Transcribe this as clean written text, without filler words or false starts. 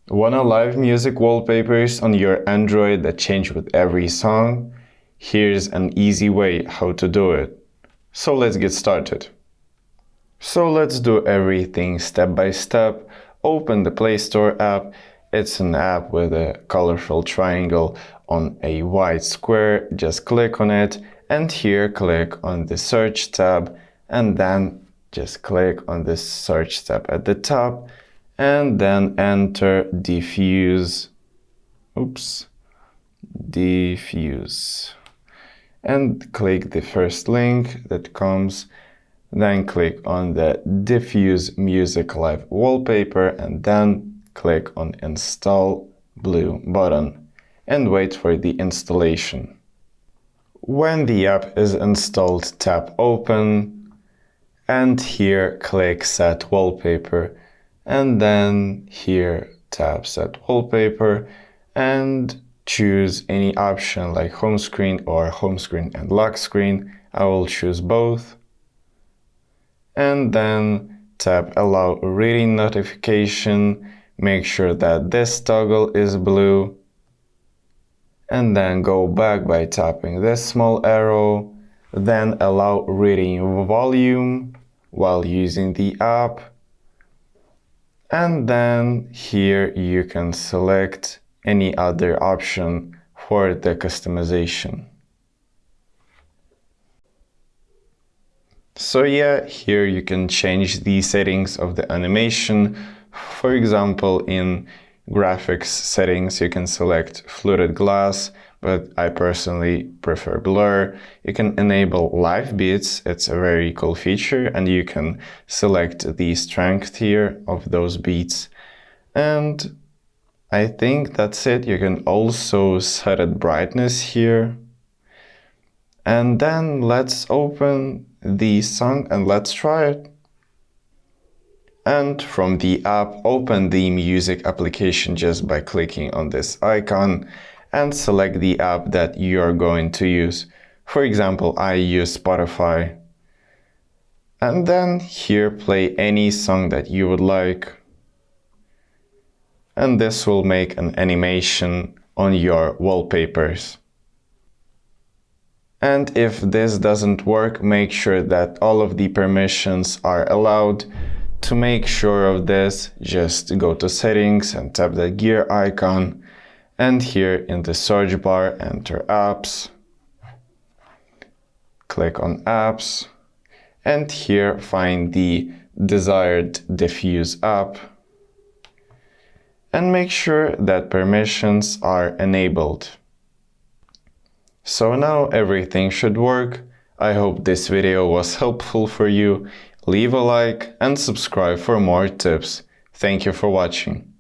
Wanna live music wallpapers on your Android that change with every song? Here's an easy way how to do it. So let's get started. So let's do everything step by step. Open the Play Store app. It's an app with a colorful triangle on a white square. Just click on it, and here click on the Search tab, and then just click on the Search tab at the top, and then enter Diffuse. Diffuse. And click the first link that comes. Then click on the Diffuse Music Live Wallpaper, and then click on Install blue button and wait for the installation. When the app is installed, tap Open, and here click Set Wallpaper, and then here tap Set Wallpaper and choose any option like home screen or home screen and lock screen. I will choose both. And then tap Allow Reading Notification. Make sure that this toggle is blue. And then go back by tapping this small arrow. Then allow reading volume while using the app. And then here you can select any other option for the customization. So yeah, here you can change the settings of the animation. For example, in graphics settings, you can select fluted glass, but I personally prefer blur. You can enable live beats. It's a very cool feature, and you can select the strength here of those beats. And I think that's it. You can also set a brightness here. And then let's open the song and let's try it. And from the app, open the music application just by clicking on this icon and select the app that you're going to use. For example, I use Spotify. And then here play any song that you would like. And this will make an animation on your wallpapers. And if this doesn't work, make sure that all of the permissions are allowed. To make sure of this, just go to Settings and tap the gear icon. And here in the search bar, enter Apps. Click on Apps. And here find the desired Diffuse app. And make sure that permissions are enabled. So now everything should work. I hope this video was helpful for you. Leave a like and subscribe for more tips. Thank you for watching.